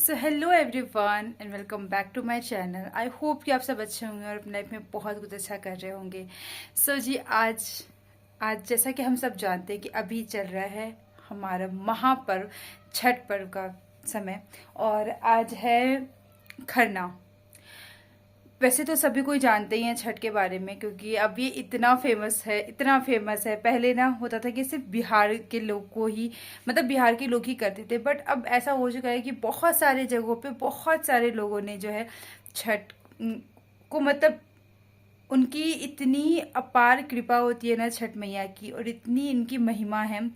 So hello everyone and welcome back to my channel. I hope कि आप सब अच्छे होंगे और अपनी लाइफ में बहुत कुछ अच्छा कर रहे होंगे। सो जी आज आज जैसा कि हम सब जानते हैं कि अभी चल रहा है हमारा महापर्व छठ पर्व का समय, और आज है खरना। वैसे तो सभी कोई जानते ही हैं छठ के बारे में, क्योंकि अब ये इतना फेमस है। पहले ना होता था कि सिर्फ बिहार के लोग को ही, मतलब बिहार के लोग ही करते थे, बट अब ऐसा हो चुका है कि बहुत सारे जगहों पे बहुत सारे लोगों ने जो है छठ को, मतलब उनकी इतनी अपार कृपा होती है ना छठ मैया की, और इतनी इनकी महिमा है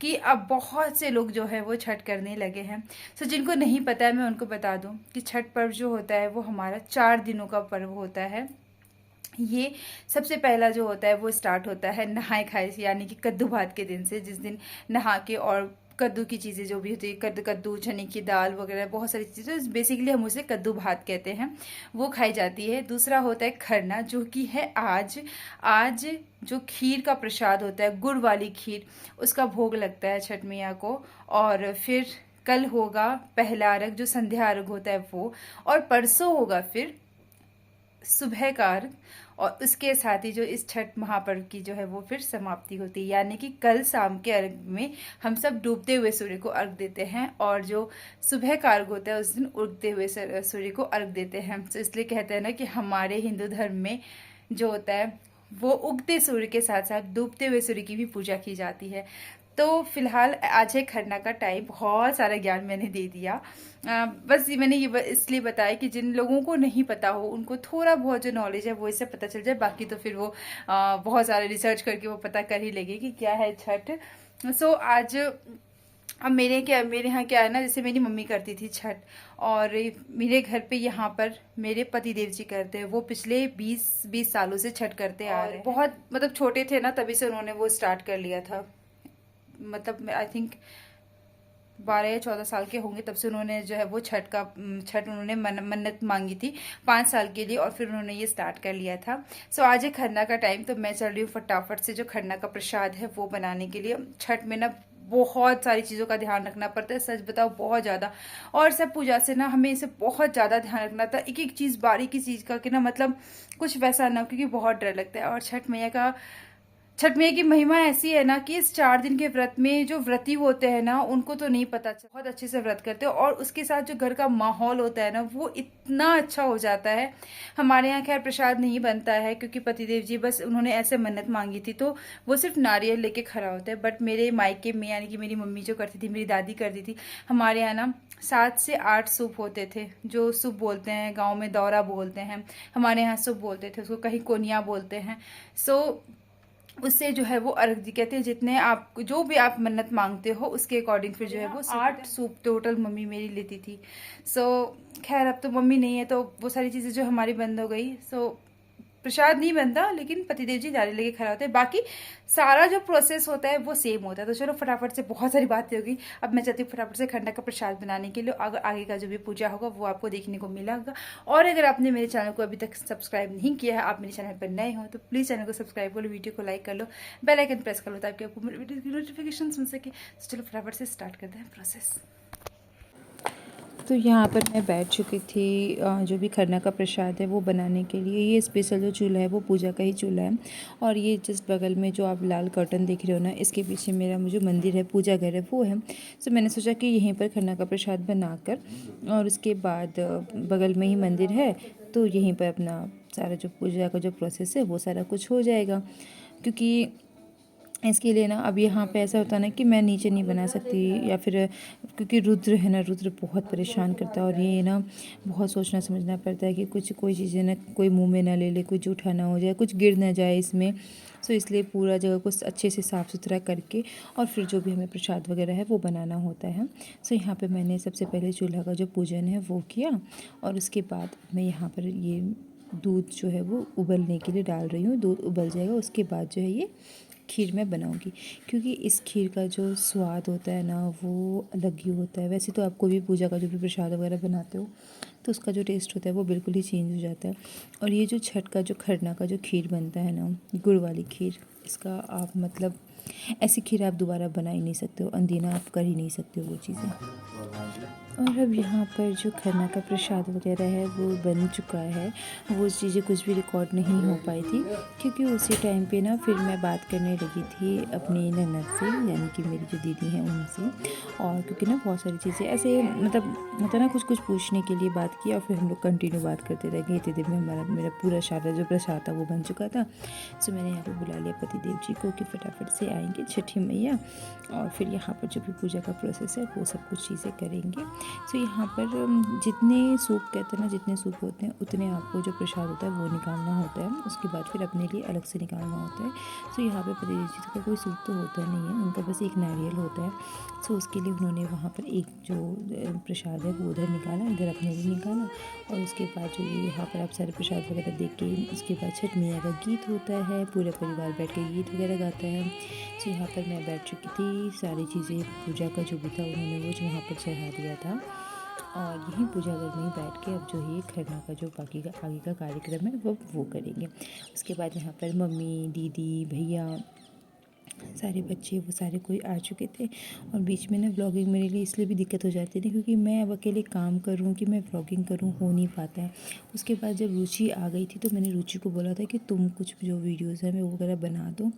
कि अब बहुत से लोग जो है वो छठ करने लगे हैं। सो जिनको नहीं पता है मैं उनको बता दूं कि छठ पर्व जो होता है वो हमारा 4 दिनों का पर्व होता है। ये सबसे पहला जो होता है वो स्टार्ट होता है नहाए खाए से, यानी कि कद्दू भात के दिन से, जिस दिन नहा के और कद्दू की चीज़ें जो भी होती है, कद्दू चने की दाल वगैरह बहुत सारी चीज़ें, बेसिकली हम उसे कद्दू भात कहते हैं, वो खाई जाती है। दूसरा होता है खरना, जो कि है आज। आज जो खीर का प्रसाद होता है, गुड़ वाली खीर, उसका भोग लगता है छठ मैया को। और फिर कल होगा पहला अर्घ, जो संध्या अर्घ होता है वो। और परसों होगा फिर सुबह का अर्घ। और उसके साथ ही जो इस छठ महापर्व की जो है वो फिर समाप्ति होती है, यानी कि कल शाम के अर्घ में हम सब डूबते हुए सूर्य को अर्घ देते हैं, और जो सुबह का अर्घ होता है उस दिन उगते हुए सूर्य को अर्घ देते हैं। तो इसलिए कहते हैं ना कि हमारे हिंदू धर्म में जो होता है वो उगते सूर्य के साथ साथ डूबते हुए सूर्य की भी पूजा की जाती है। तो फिलहाल आज है खरना का टाइम। बहुत सारा ज्ञान मैंने दे दिया। बस ये मैंने इसलिए बताया कि जिन लोगों को नहीं पता हो उनको थोड़ा बहुत जो नॉलेज है वो इससे पता चल जाए। बाकी तो फिर वो बहुत सारे रिसर्च करके वो पता कर ही लेंगे कि क्या है छठ। सो आज अब मेरे यहाँ क्या है ना, जैसे मेरी मम्मी करती थी छठ, और मेरे घर पे यहाँ पर मेरे पति देव जी करते हैं। वो पिछले 20 सालों से छठ करते आ रहे हैं। बहुत मतलब छोटे थे ना तभी से उन्होंने वो स्टार्ट कर लिया था। मतलब आई थिंक 12 या 14 साल के होंगे तब से उन्होंने जो है वो छठ उन्होंने मन्नत मांगी थी 5 साल के लिए, और फिर उन्होंने ये स्टार्ट कर लिया था। सो आज है खरना का टाइम, तो मैं चल रही हूँ फटाफट से जो खरना का प्रसाद है वो बनाने के लिए। छठ में ना बहुत सारी चीज़ों का ध्यान रखना पड़ता है, सच बताओ बहुत ज़्यादा। और सब पूजा से ना हमें इसे बहुत ज़्यादा ध्यान रखना था, एक एक चीज़ बारीकी चीज़ का, कि ना मतलब कुछ वैसा ना हो, क्योंकि बहुत डर लगता है। और छठ मैया की महिमा ऐसी है ना कि इस 4 दिन के व्रत में जो व्रती होते हैं ना उनको तो नहीं पता, बहुत अच्छे से व्रत करते हैं। और उसके साथ जो घर का माहौल होता है ना वो इतना अच्छा हो जाता है। हमारे यहाँ खैर प्रसाद नहीं बनता है, क्योंकि पतिदेव जी बस उन्होंने ऐसे मन्नत मांगी थी तो वो सिर्फ नारियल लेके खड़ा होता है। बट मेरे मायके में, यानी कि मेरी मम्मी जो करती थी, मेरी दादी करती थी, हमारे यहाँ ना 7 से 8 सूप होते थे। जो सूप बोलते हैं, गाँव में दौरा बोलते हैं, हमारे यहाँ सूप बोलते थे, उसको कहीं कोनिया बोलते हैं। सो उससे जो है वो अर्घ कहते हैं, जितने आप जो भी आप मन्नत मांगते हो उसके अकॉर्डिंग फिर जो है वो 8 सूप टोटल मम्मी मेरी लेती थी। सो खैर अब तो मम्मी नहीं है तो वो सारी चीज़ें जो हमारी बंद हो गई। सो प्रसाद नहीं बनता, लेकिन पतिदेव जी नारियल लेके खड़ा होते हैं। बाकी सारा जो प्रोसेस होता है वो सेम होता है। तो चलो फटाफट से, बहुत सारी बातें होगी, अब मैं चाहती हूँ फटाफट से खरना का प्रसाद बनाने के लिए। आगे का जो भी पूजा होगा वो आपको देखने को मिलेगा। और अगर आपने मेरे चैनल को अभी तक सब्सक्राइब नहीं किया है, आप मेरे चैनल पर नए हो, तो प्लीज़ चैनल को सब्सक्राइब कर लो, वीडियो को लाइक कर लो, बेल आइकन प्रेस कर लो, ताकि आपको मेरे वीडियो की नोटिफिकेशन मिल सके। तो चलो फटाफट से स्टार्ट करते हैं प्रोसेस। तो यहाँ पर मैं बैठ चुकी थी जो भी खरना का प्रसाद है वो बनाने के लिए। ये स्पेशल जो चूल्हा है वो पूजा का ही चूल्हा है। और ये जस्ट बगल में जो आप लाल कर्टन देख रहे हो ना, इसके पीछे मेरा जो मंदिर है, पूजा घर है, वो है। तो मैंने सोचा कि यहीं पर खरना का प्रसाद बनाकर, और उसके बाद बगल में ही मंदिर है, तो यहीं पर अपना सारा जो पूजा का जो प्रोसेस है वो सारा कुछ हो जाएगा। क्योंकि इसके लिए ना अब यहाँ पे ऐसा होता है ना कि मैं नीचे नहीं बना सकती, या फिर क्योंकि रुद्र है ना, रुद्र बहुत परेशान करता है। और ये ना बहुत सोचना समझना पड़ता है कि कोई चीज़ें ना कोई मुंह में ना ले ले, कुछ जूठा ना हो जाए, कुछ गिर ना जाए इसमें। सो इसलिए पूरा जगह को अच्छे से साफ़ सुथरा करके और फिर जो भी हमें प्रसाद वगैरह है वो बनाना होता है। सो यहाँ पे मैंने सबसे पहले चूल्हा का जो पूजन है वो किया, और उसके बाद मैं यहाँ पर ये दूध जो है वो उबलने के लिए डाल रही हूँ। दूध उबल जाएगा, उसके बाद जो है ये खीर मैं बनाऊंगी। क्योंकि इस खीर का जो स्वाद होता है ना वो अलग ही होता है। वैसे तो आप कोई भी पूजा का जो भी प्रसाद वगैरह बनाते हो तो उसका जो टेस्ट होता है वो बिल्कुल ही चेंज हो जाता है। और ये जो छठ का जो खरना का जो खीर बनता है ना, गुड़ वाली खीर, इसका आप मतलब ऐसी खीर आप दोबारा बना ही नहीं सकते हो, अनदीना आप कर ही नहीं सकते हो वो चीज़ें। और अब यहाँ पर जो खरना का प्रसाद वगैरह है वो बन चुका है। वो चीज़ें कुछ भी रिकॉर्ड नहीं हो पाई थी क्योंकि उसी टाइम पे ना फिर मैं बात करने लगी थी अपनी ननद से, यानी कि मेरी जो दीदी हैं उनसे। और क्योंकि ना बहुत सारी चीज़ें ऐसे मतलब होता ना कुछ पूछने के लिए बात किया और फिर हम लोग कंटिन्यू बात करते रह गए। इतने दिन में मेरा पूरा सारा जो प्रसाद था वो बन चुका था। सो मैंने यहाँ पर बुला लिया पतिदेव जी को कि फटाफट से आएंगे छठी मैया, और फिर यहाँ पर जो भी पूजा का प्रोसेस है वो सब कुछ चीज़ें करेंगे। सो यहाँ पर जितने सूप कहते हैं ना, जितने सूप होते हैं उतने आपको जो प्रसाद होता है वो निकालना होता है। उसके बाद फिर अपने लिए अलग से निकालना होता है। सो यहाँ पर पतिदेव जी का कोई सूप तो होता नहीं है, उनका बस एक नारियल होता है। सो उसके लिए उन्होंने वहाँ पर एक जो प्रसाद है वो उधर निकाला, इधर अपने लिए निकाला। और उसके बाद जो ये यहाँ पर आप सारे प्रसाद वगैरह देख के उसके बाद छठ मैया का गीत होता है, पूरा परिवार बैठ के गीत वगैरह गाता है। सो यहाँ पर मैं बैठ चुकी थी, सारी चीज़ें पूजा का जो भी था उन्होंने वो जो वहाँ पर चढ़ा दिया था। और यहीं पूजा घर में ही बैठ के अब जो है खरना का जो बाकी का आगे का कार्यक्रम है वो करेंगे। उसके बाद यहाँ पर मम्मी, दीदी, भैया, सारे बच्चे वो सारे कोई आ चुके थे। और बीच में ना व्लॉगिंग मेरे लिए इसलिए भी दिक्कत हो जाती थी क्योंकि मैं अब अकेले काम करूँ कि मैं व्लॉगिंग करूँ हो नहीं पाता है। उसके बाद जब रुचि आ गई थी तो मैंने रुचि को बोला था कि तुम कुछ जो वीडियोज़ हैं मैं वो वगैरह बना दो।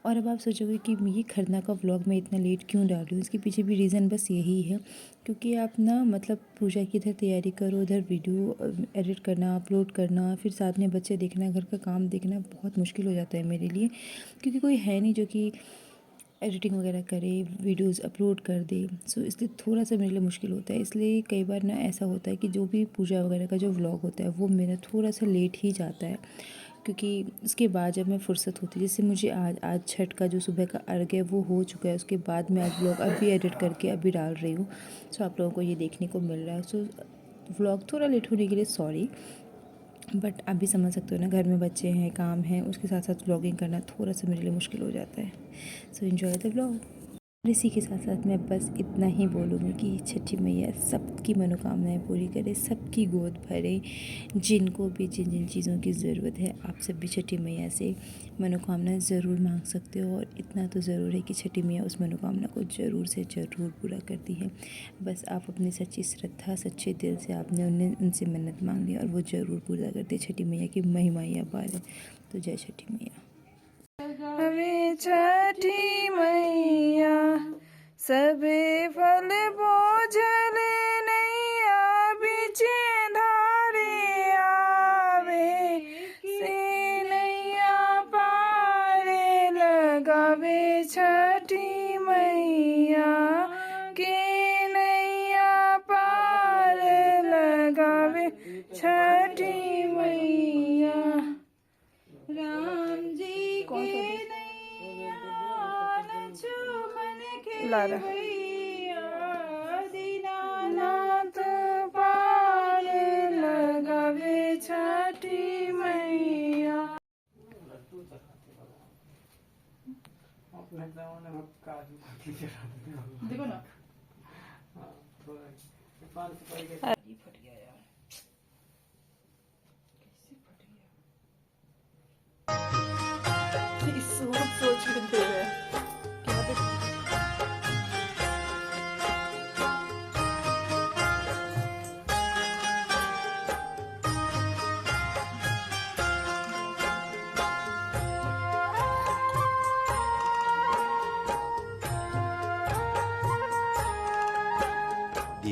और अब आप सोचोगे कि ये खरना का व्लॉग मैं इतना लेट क्यों डाल रही हूँ, इसके पीछे भी रीज़न बस यही है क्योंकि आप ना मतलब पूजा की इधर तैयारी करो, उधर वीडियो एडिट करना, अपलोड करना, फिर साथ में बच्चे देखना, घर का काम देखना बहुत मुश्किल हो जाता है मेरे लिए क्योंकि कोई है नहीं जो कि एडिटिंग वगैरह करे, वीडियोस अपलोड कर दे। सो इसलिए थोड़ा सा मेरे लिए मुश्किल होता है। इसलिए कई बार ना ऐसा होता है कि जो भी पूजा वगैरह का जो व्लॉग होता है वो मेरा थोड़ा सा लेट ही जाता है क्योंकि उसके बाद जब मैं फुर्सत होती है, जैसे मुझे आज छठ का जो सुबह का अर्घ है वो हो चुका है। उसके बाद मैं आज व्लॉग अभी एडिट करके अभी डाल रही हूँ। सो आप लोगों को ये देखने को मिल रहा है। सो व्लॉग थोड़ा लेट होने के लिए सॉरी, बट आप भी समझ सकते हो ना, घर में बच्चे हैं, काम है, उसके साथ साथ व्लॉगिंग करना थोड़ा सा मेरे लिए मुश्किल हो जाता है। So enjoy the vlog. और इसी के साथ साथ मैं बस इतना ही बोलूँगी कि छठी मैया सबकी मनोकामनाएं पूरी करे, सबकी गोद भरे, जिनको भी जिन जिन चीज़ों की ज़रूरत है आप सब भी छठी मैया से मनोकामना ज़रूर मांग सकते हो। और इतना तो ज़रूर है कि छठी मैया उस मनोकामना को ज़रूर से ज़रूर पूरा करती है। बस आप अपनी सच्ची श्रद्धा, सच्चे दिल से आपने उनसे मन्नत मांगी और वो ज़रूर पूरा करते। छठी मैया की महिमा ही अपार है। तो जय छठी मैया। हमें छठी मैया सबे फल बोझले नैया बिचे धारे आवे से नैया पारे लगावे। छठी मैया के नैया पार लगावे। छठी मैया राम जी के लारा दीनानाथ पार लगावे। छठी मैया देखो ना फट गया यार, कैसे फट गया। इस सोच के दे रहे हैं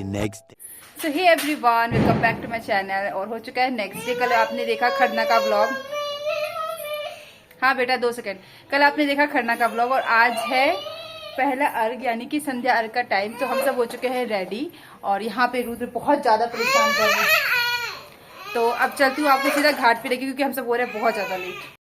next day. So hey everyone, welcome back to my channel. और हो चुका है नेक्स्ट डे। कल आपने देखा खरना का व्लॉग। हाँ बेटा 2 सेकंड। कल आपने देखा खरना का व्लॉग और आज है पहला अर्घ यानी कि संध्या अर्घ का टाइम। तो हम सब हो चुके हैं रेडी और यहाँ पे रुद्र बहुत ज्यादा परेशान कर रहे हैं। तो अब चलती हूँ आपको सीधा घाट पे लेके क्योंकि हम सब हो रहे हैं बहुत ज्यादा लेट।